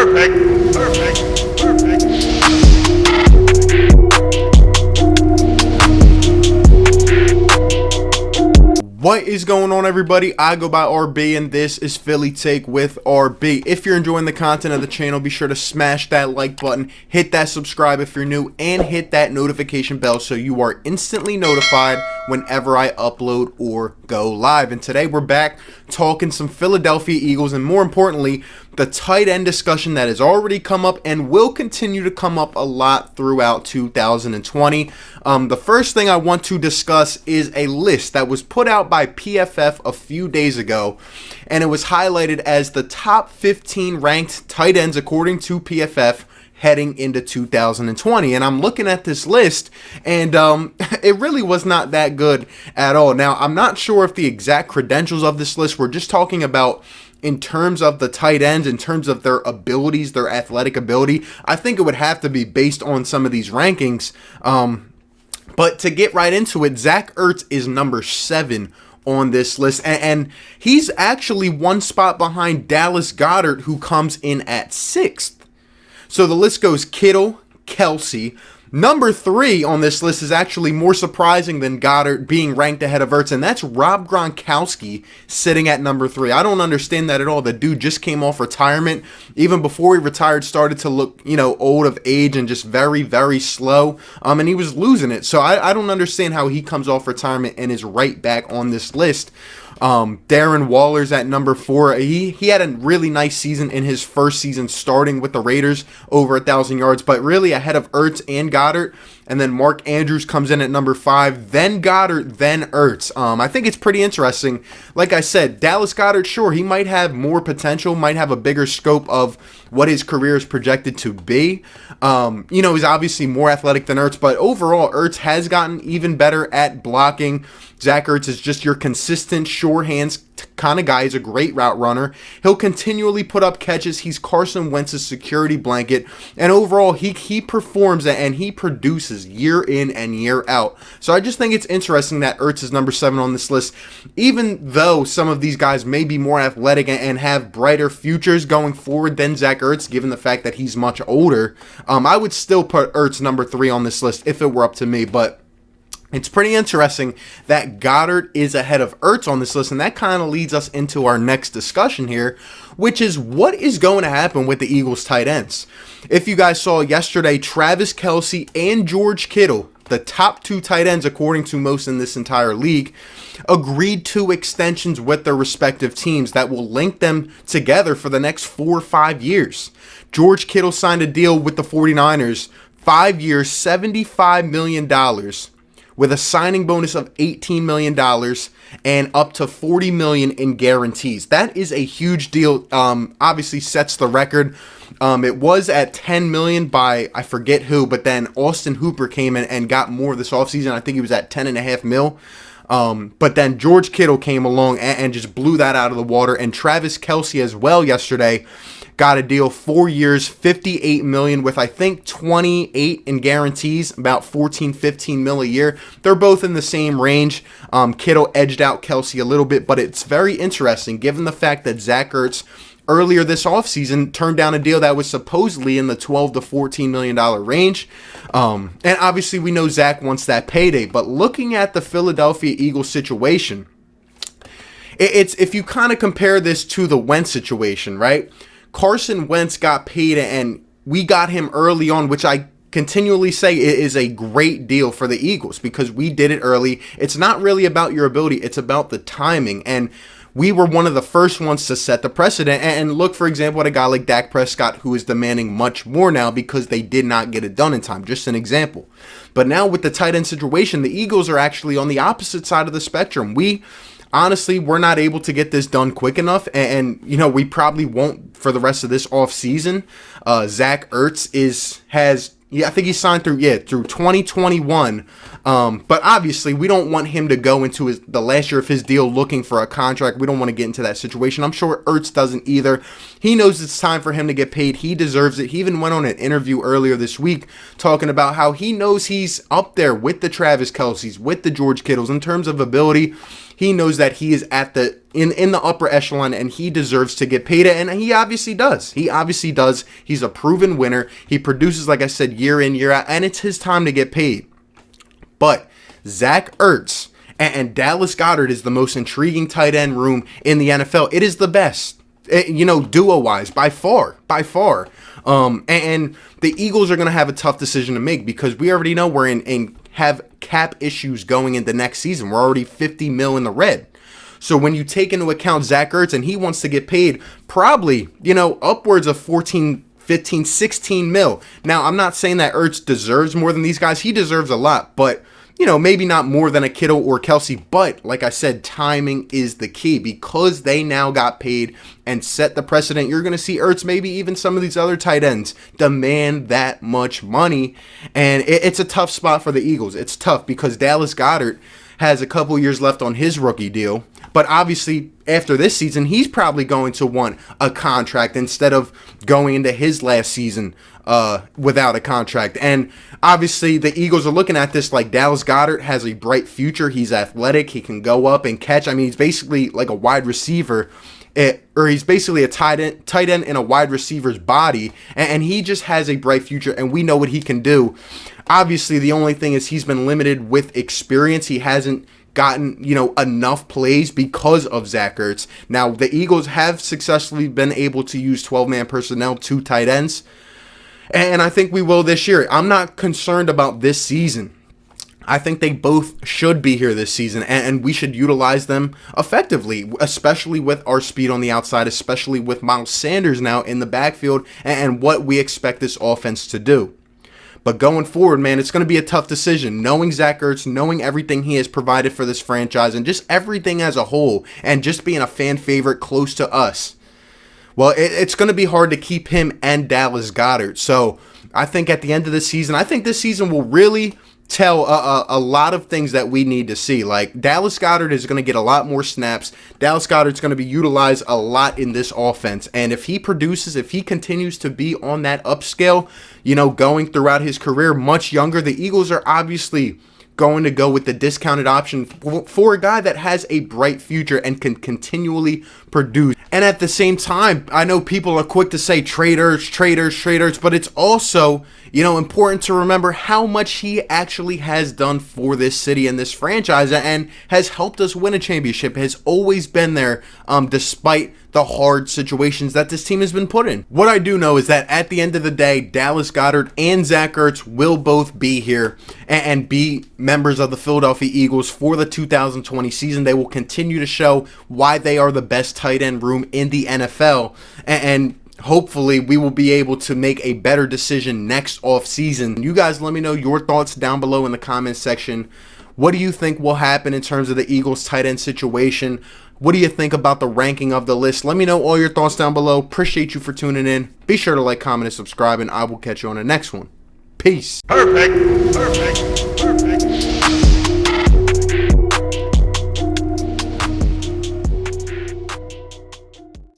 Perfect. Perfect. Perfect. What is going on, everybody? I go by RB, and this is Philly Take with RB. If you're enjoying the content of the channel, be sure to smash that like button, hit that subscribe if you're new, and hit that notification bell so you are instantly notified whenever I upload or go live. And today we're back talking some Philadelphia Eagles, and more importantly, the tight end discussion that has already come up and will continue to come up a lot throughout 2020. The first thing I want to discuss is a list that was put out by PFF a few days ago, and it was highlighted as the top 15 ranked tight ends according to PFF heading into 2020. And I'm looking at this list, and it really was not that good at all. Now, I'm not sure if the exact credentials of this list, we're just talking about in terms of the tight ends, in terms of their abilities, their athletic ability. I think it would have to be based on some of these rankings. But to get right into it, Zach Ertz is number 7 on this list, and he's actually one spot behind Dallas Goedert, who comes in at 6th. So the list goes Kittle, Kelce. Number 3 on this list is actually more surprising than Goddard being ranked ahead of Ertz, and that's Rob Gronkowski sitting at number 3. I don't understand that at all. The dude just came off retirement. Even before he retired, started to look, old of age and just very, very slow. And he was losing it. So I don't understand how he comes off retirement and is right back on this list. Darren Waller's at number 4. He had a really nice season in his first season starting with the Raiders, over 1,000 yards, but really ahead of Ertz and Goddard. And then Mark Andrews comes in at number 5, then Goddard, then Ertz. I think it's pretty interesting. Like I said, Dallas Goedert, sure, he might have more potential, might have a bigger scope of what his career is projected to be. He's obviously more athletic than Ertz, but overall, Ertz has gotten even better at blocking. Zach Ertz is just your consistent, sure hands kind of guy. He's a great route runner. He'll continually put up catches. He's Carson Wentz's security blanket. And overall, he performs and he produces year in and year out. So I just think it's interesting that Ertz is number 7 on this list. Even though some of these guys may be more athletic and have brighter futures going forward than Zach Ertz, given the fact that he's much older, I would still put Ertz number 3 on this list if it were up to me. But it's pretty interesting that Goddard is ahead of Ertz on this list, and that kind of leads us into our next discussion here, which is what is going to happen with the Eagles tight ends. If you guys saw yesterday, Travis Kelce and George Kittle, the top 2 tight ends according to most in this entire league, agreed to extensions with their respective teams that will link them together for the next 4 or 5 years. George Kittle signed a deal with the 49ers, 5 years, $75 million, with a signing bonus of $18 million and up to $40 million in guarantees. That is a huge deal. Obviously sets the record. It was at $10 million by I forget who, but then Austin Hooper came in and got more this offseason. I think he was at $10.5 million. But then George Kittle came along and just blew that out of the water. And Travis Kelce as well yesterday got a deal, 4 years, $58 million with I think 28 in guarantees, about 14, 15 mil a year. They're both in the same range. Kittle edged out Kelce a little bit, but it's very interesting given the fact that Zach Ertz earlier this offseason turned down a deal that was supposedly in the $12 to $14 million range. And obviously we know Zach wants that payday, but looking at the Philadelphia Eagles situation, it's if you kind of compare this to the Wentz situation, right? Carson Wentz got paid, and we got him early on, which I continually say is a great deal for the Eagles because we did it early. It's not really about your ability. It's about the timing. And we were one of the first ones to set the precedent. And look, for example, at a guy like Dak Prescott, who is demanding much more now because they did not get it done in time. Just an example. But now with the tight end situation, the Eagles are actually on the opposite side of the spectrum. Honestly, we're not able to get this done quick enough, and we probably won't for the rest of this offseason. Zach Ertz I think he signed through 2021. But obviously, we don't want him to go into the last year of his deal looking for a contract. We don't want to get into that situation. I'm sure Ertz doesn't either. He knows it's time for him to get paid. He deserves it. He even went on an interview earlier this week talking about how he knows he's up there with the Travis Kelces, with the George Kittles in terms of ability. he knows that he is at the in the upper echelon and he deserves to get paid, and he obviously does. He obviously does. He's a proven winner. He produces, like I said, year in, year out, and it's his time to get paid. But Zach Ertz and Dallas Goedert is the most intriguing tight end room in the NFL. It is the best, duo-wise, by far. And the Eagles are going to have a tough decision to make because we already know we're have cap issues going into next season. We're already $50 million in the red. So when you take into account Zach Ertz and he wants to get paid probably, upwards of 14, 15, 16 mil. Now, I'm not saying that Ertz deserves more than these guys. He deserves a lot, but maybe not more than a Kittle or Kelce, but like I said, timing is the key because they now got paid and set the precedent. You're going to see Ertz, maybe even some of these other tight ends, demand that much money, and it's a tough spot for the Eagles. It's tough because Dallas Goedert has a couple years left on his rookie deal, but obviously after this season, he's probably going to want a contract instead of going into his last season without a contract. And obviously the Eagles are looking at this like Dallas Goedert has a bright future. He's athletic. He can go up and catch. I mean, he's basically like a wide receiver, or he's basically a tight end in a wide receiver's body, and he just has a bright future, and we know what he can do. Obviously, the only thing is he's been limited with experience. He hasn't gotten, enough plays because of Zach Ertz. Now, the Eagles have successfully been able to use 12-man personnel, 2 tight ends, and I think we will this year. I'm not concerned about this season. I think they both should be here this season, and we should utilize them effectively, especially with our speed on the outside, especially with Miles Sanders now in the backfield, and what we expect this offense to do. But going forward, man, it's going to be a tough decision. Knowing Zach Ertz, knowing everything he has provided for this franchise, and just everything as a whole, and just being a fan favorite close to us. Well, it's going to be hard to keep him and Dallas Goedert. So I think at the end of the season, I think this season will really tell a lot of things that we need to see. Like, Dallas Goedert is going to get a lot more snaps. Dallas Goedert's going to be utilized a lot in this offense. And if he produces, if he continues to be on that upscale, going throughout his career, much younger, the Eagles are obviously going to go with the discounted option for a guy that has a bright future and can continually produce. And at the same time, I know people are quick to say traders, but it's also, important to remember how much he actually has done for this city and this franchise and has helped us win a championship, has always been there despite the hard situations that this team has been put in. What I do know is that at the end of the day, Dallas Goedert and Zach Ertz will both be here and be members of the Philadelphia Eagles for the 2020 season. They will continue to show why they are the best tight end room in the NFL, and hopefully we will be able to make a better decision next offseason. You guys let me know your thoughts down below in the comments section. What do you think will happen in terms of the Eagles tight end situation? What do you think about the ranking of the list? Let me know all your thoughts down below. Appreciate you for tuning in. Be sure to like, comment, and subscribe, and I will catch you on the next one. Peace. Perfect.